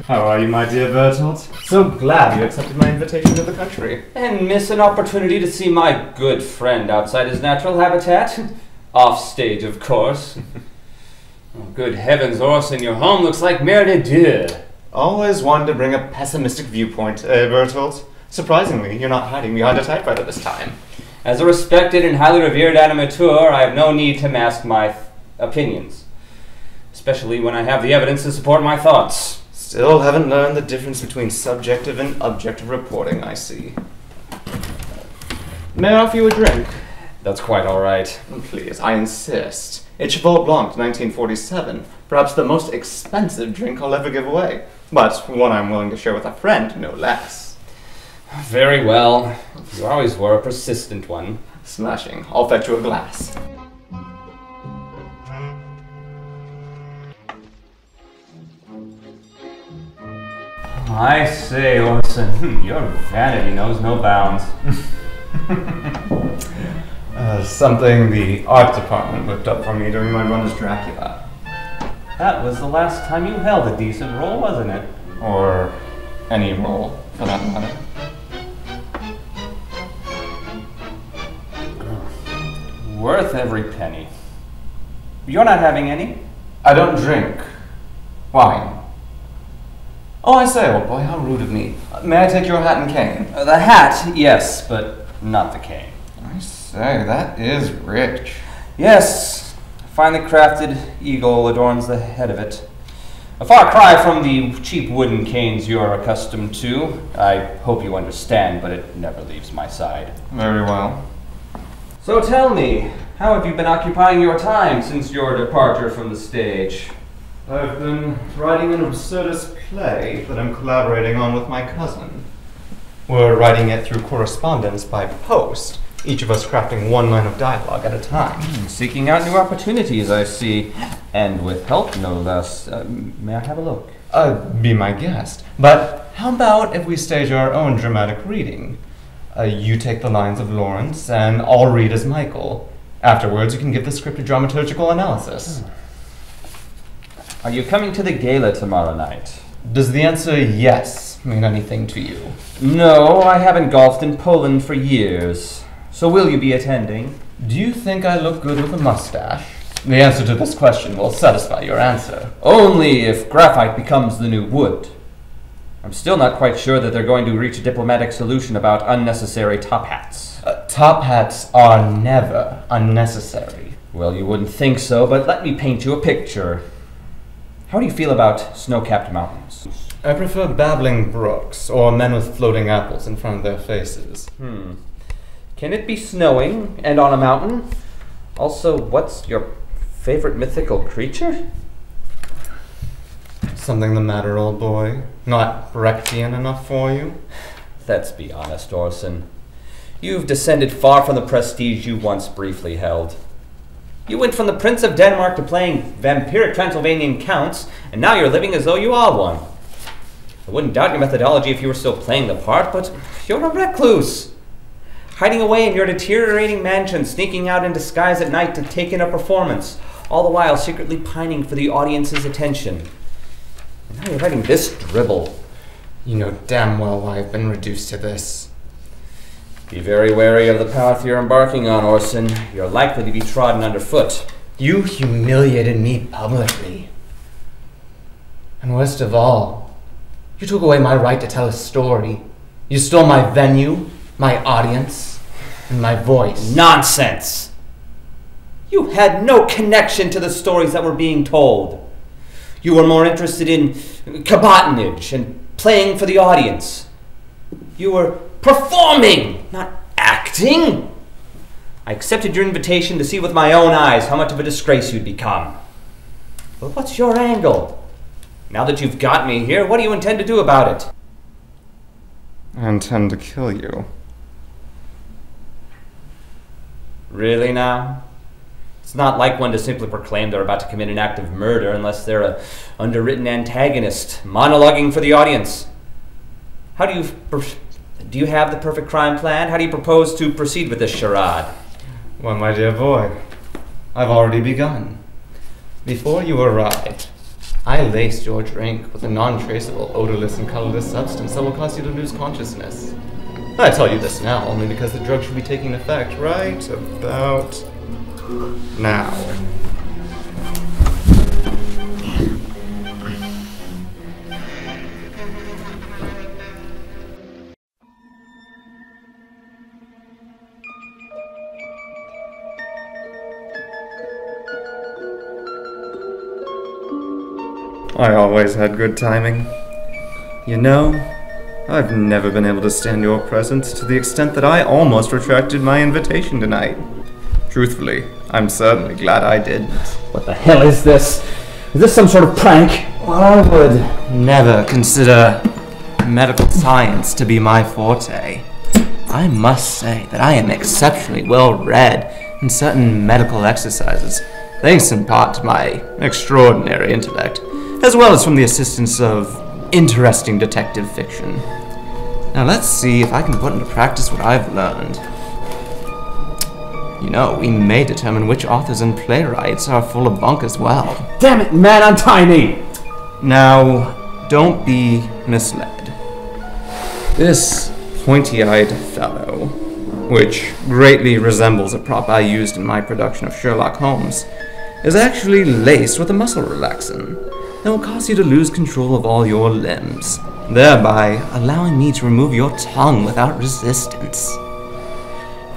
How are you, my dear Bertolt? So glad you accepted my invitation to the country. And miss an opportunity to see my good friend outside his natural habitat? Off stage, of course. Oh, good heavens, Orson, your home looks like mer de Dieu. Always wanted to bring a pessimistic viewpoint, Bertolt. Surprisingly, you're not hiding behind a typewriter this time. As a respected and highly revered animateur, I have no need to mask my opinions. Especially when I have the evidence to support my thoughts. Still haven't learned the difference between subjective and objective reporting, I see. May I offer you a drink? That's quite all right. Please, I insist. It's Cheval Blanc, 1947. Perhaps the most expensive drink I'll ever give away. But one I'm willing to share with a friend, no less. Very well. You always were a persistent one. Smashing. I'll fetch you a glass. I say, Orson, your vanity knows no bounds. Something the art department whipped up for me during my run as Dracula. That was the last time you held a decent role, wasn't it? Or any role, for that matter. Worth every penny. You're not having any? I don't drink wine. Oh, I say, old boy, how rude of me. May I take your hat and cane? The hat, yes, but not the cane. I say, that is rich. Yes, a finely crafted eagle adorns the head of it. A far cry from the cheap wooden canes you're accustomed to. I hope you understand, but it never leaves my side. Very well. So tell me, how have you been occupying your time since your departure from the stage? I've been writing an absurdist play that I'm collaborating on with my cousin. We're writing it through correspondence by post, each of us crafting one line of dialogue at a time. Seeking out new opportunities, I see. And with help, no less. May I have a look? Be my guest. But how about if we stage our own dramatic reading? You take the lines of Lawrence, and I'll read as Michael. Afterwards, you can give the script a dramaturgical analysis. Are you coming to the gala tomorrow night? Does the answer yes mean anything to you? No, I haven't golfed in Poland for years. So will you be attending? Do you think I look good with a mustache? The answer to this question will satisfy your answer. Only if graphite becomes the new wood. I'm still not quite sure that they're going to reach a diplomatic solution about unnecessary top hats. Top hats are never unnecessary. Well, you wouldn't think so, but let me paint you a picture. How do you feel about snow-capped mountains? I prefer babbling brooks or men with floating apples in front of their faces. Can it be snowing and on a mountain? Also, what's your favorite mythical creature? Something the matter, old boy? Not Brechtian enough for you? Let's be honest, Orson. You've descended far from the prestige you once briefly held. You went from the Prince of Denmark to playing vampiric Transylvanian counts, and now you're living as though you are one. I wouldn't doubt your methodology if you were still playing the part, but you're a recluse. Hiding away in your deteriorating mansion, sneaking out in disguise at night to take in a performance, all the while secretly pining for the audience's attention. And now you're writing this dribble. You know damn well why I've been reduced to this. Be very wary of the path you're embarking on, Orson. You're likely to be trodden underfoot. You humiliated me publicly. And worst of all, you took away my right to tell a story. You stole my venue, my audience, and my voice. Nonsense! You had no connection to the stories that were being told. You were more interested in cabotinage and playing for the audience. You were performing, not acting. I accepted your invitation to see with my own eyes how much of a disgrace you'd become. But what's your angle? Now that you've got me here, what do you intend to do about it? I intend to kill you. Really now? It's not like one to simply proclaim they're about to commit an act of murder unless they're an underwritten antagonist, monologuing for the audience. How do you have the perfect crime plan? How do you propose to proceed with this charade? Well, my dear boy, I've already begun. Before you arrived, I laced your drink with a non-traceable, odorless, and colorless substance that will cause you to lose consciousness. I tell you this now only because the drug should be taking effect right about now. I always had good timing. You know, I've never been able to stand your presence to the extent that I almost retracted my invitation tonight. Truthfully, I'm certainly glad I didn't. What the hell is this? Is this some sort of prank? Well, I would never consider medical science to be my forte. I must say that I am exceptionally well read in certain medical exercises, thanks in part to my extraordinary intellect, as well as from the assistance of interesting detective fiction. Now let's see if I can put into practice what I've learned. You know, we may determine which authors and playwrights are full of bunk as well. Damn it, man, untie me! Now, don't be misled. This pointy-eyed fellow, which greatly resembles a prop I used in my production of Sherlock Holmes, is actually laced with a muscle relaxant that will cause you to lose control of all your limbs, thereby allowing me to remove your tongue without resistance.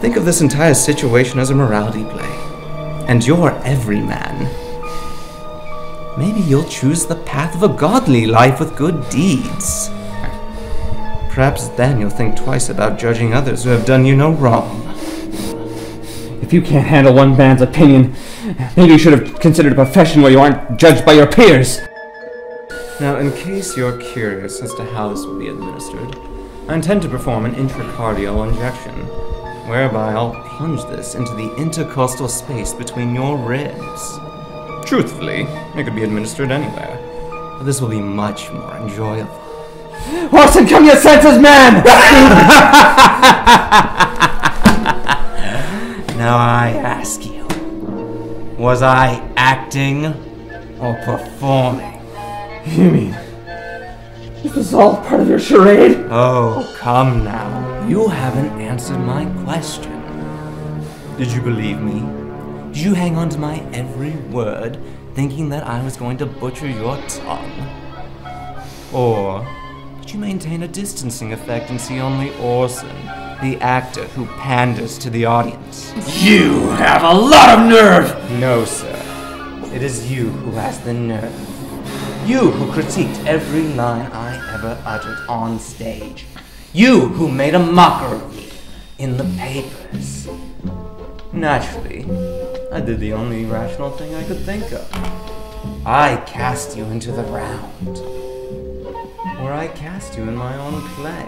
Think of this entire situation as a morality play, and you're every man. Maybe you'll choose the path of a godly life with good deeds. Perhaps then you'll think twice about judging others who have done you no wrong. If you can't handle one man's opinion, maybe you should have considered a profession where you aren't judged by your peers. Now, in case you're curious as to how this will be administered, I intend to perform an intracardial injection, whereby I'll plunge this into the intercostal space between your ribs. Truthfully, it could be administered anywhere, but this will be much more enjoyable. Orson, come to your senses, man! Now I ask you, was I acting or performing? You mean this was all part of your charade? Oh, come now. You haven't answered my question. Did you believe me? Did you hang on to my every word, thinking that I was going to butcher your tongue? Or did you maintain a distancing effect and see only Orson, the actor who panders to the audience? You have a lot of nerve! No, sir. It is you who has the nerve. You who critiqued every line I ever uttered on stage. You who made a mockery of me in the papers. Naturally, I did the only rational thing I could think of. I cast you into the round. Or I cast you in my own play,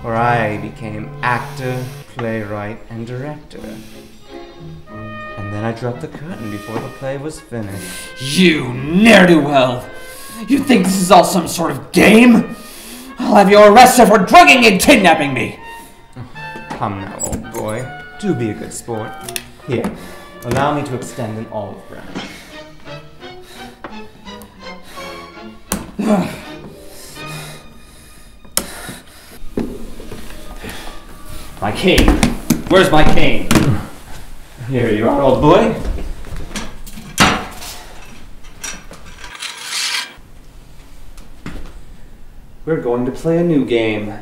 where I became actor, playwright, and director. And then I dropped the curtain before the play was finished. You ne'er-do-well! You think this is all some sort of game? I'll have you arrested for drugging and kidnapping me! Come now, old boy. Do be a good sport. Here, allow me to extend an olive branch. My cane. Where's my cane? Here you are, old boy. We're going to play a new game.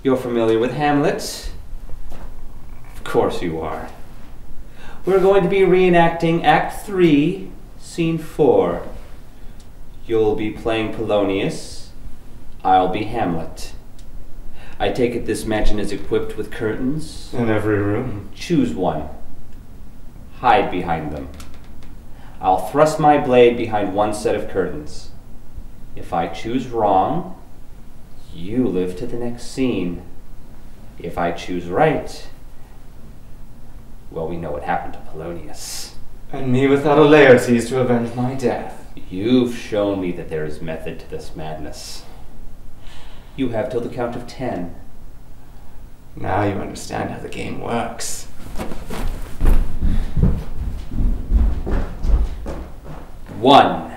You're familiar with Hamlet? Of course you are. We're going to be reenacting Act 3, Scene 4. You'll be playing Polonius. I'll be Hamlet. I take it this mansion is equipped with curtains? In every room. Choose one. Hide behind them. I'll thrust my blade behind one set of curtains. If I choose wrong, you live to the next scene. If I choose right, well, we know what happened to Polonius. And me without a Laertes to avenge my death. You've shown me that there is method to this madness. You have till the count of 10. Now you understand how the game works. 1,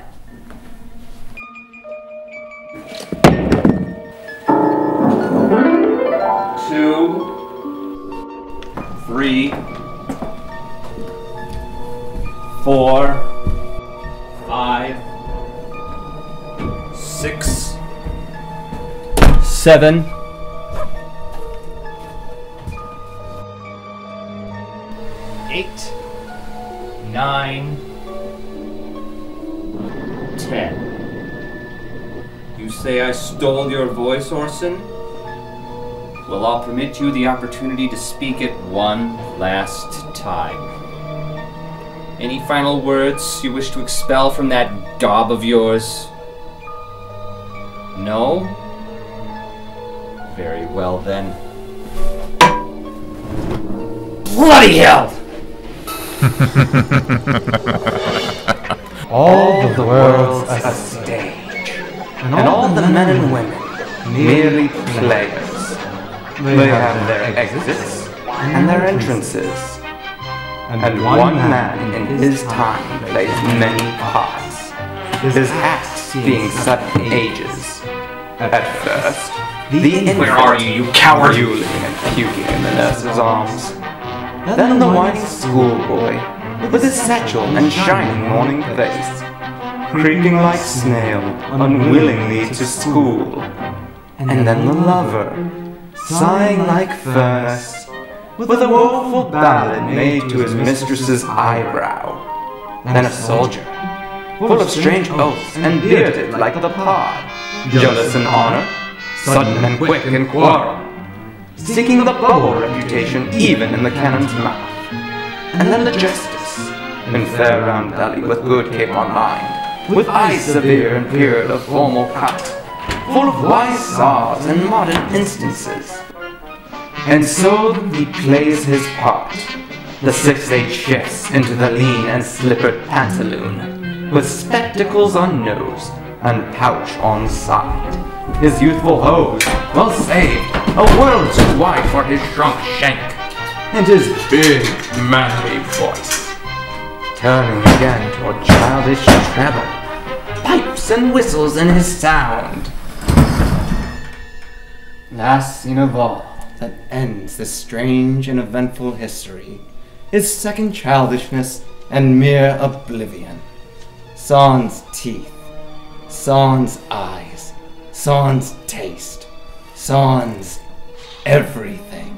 6, 7, 8, 9, 10. You say I stole your voice, Orson? Well, I'll permit you the opportunity to speak it one last time. Any final words you wish to expel from that daub of yours? No? Very well then. Bloody hell! All the world's a stage, and all the men and women merely players. They have their exits and their entrances, and one man in his time plays many parts, his acts being sudden ages. At first, the infant, Where are you, you coward? drooling and puking in the nurse's arms. Then the whining schoolboy, with his satchel and shining morning face, creeping like snail, unwillingly to school. And then the lover, sighing like furnace, with a woeful ballad made to his mistress's eyebrow. Then a soldier, full of strange oaths and bearded like the pod, jealous in honor, sudden and quick in quarrel, seeking the bubble reputation even in the cannon's mouth. And then the justice, in fair round belly with good cape on mind, with eyes severe and beard of formal cut, full of wise saws and modern instances. And so he plays his part. The 6/8 shifts into the lean and slippered pantaloon, with spectacles on nose and pouch on side. His youthful hose, well saved, a world too wide for his shrunk shank, and his big, manly voice, turning again toward childish treble, pipes and whistles in his sound. Last scene of all that ends this strange and eventful history is second childishness and mere oblivion. Sans teeth, sans eyes, sans taste, sans everything.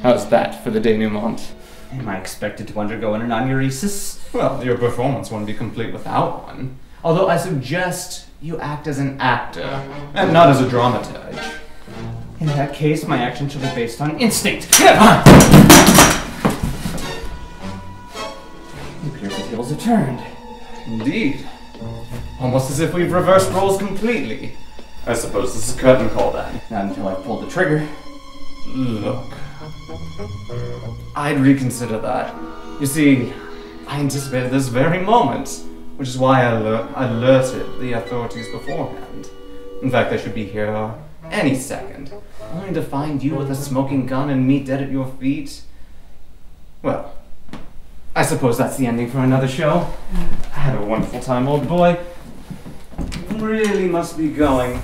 How's that for the denouement? Am I expected to undergo an aneurysis? Well, your performance won't be complete without one. Although I suggest you act as an actor, and not as a dramaturge. In that case, my action shall be based on instinct. It appears the tables have turned. Indeed. Almost as if we've reversed roles completely. I suppose this is a curtain call then. Not until I've pulled the trigger. Look. I'd reconsider that. You see, I anticipated this very moment, which is why I alerted the authorities beforehand. In fact, they should be here any second, only to find you with a smoking gun and me dead at your feet. Well, I suppose that's the ending for another show. I had a wonderful time, old boy. You really must be going.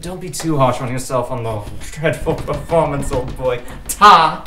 Don't be too harsh on yourself on the dreadful performance, old boy. Ta!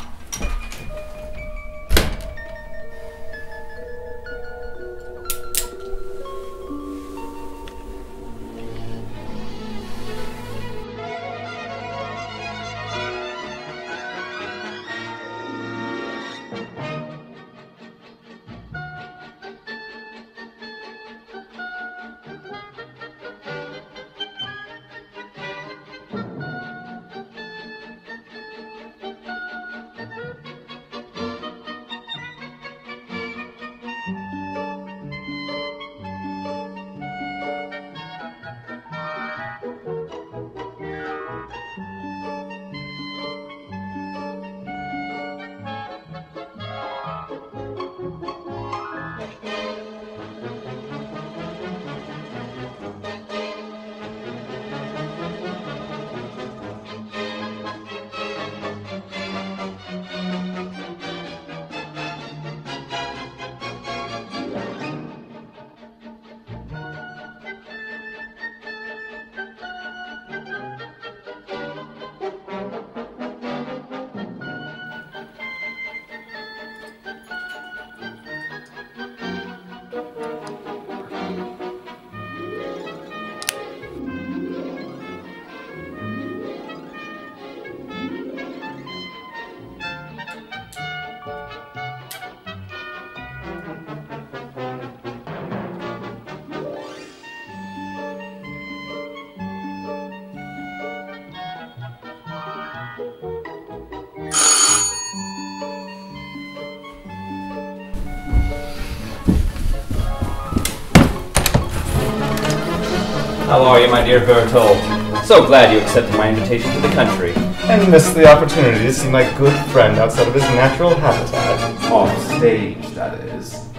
How are you, my dear Bertolt? So glad you accepted my invitation to the country. And missed the opportunity to see my good friend outside of his natural habitat. On stage, that is.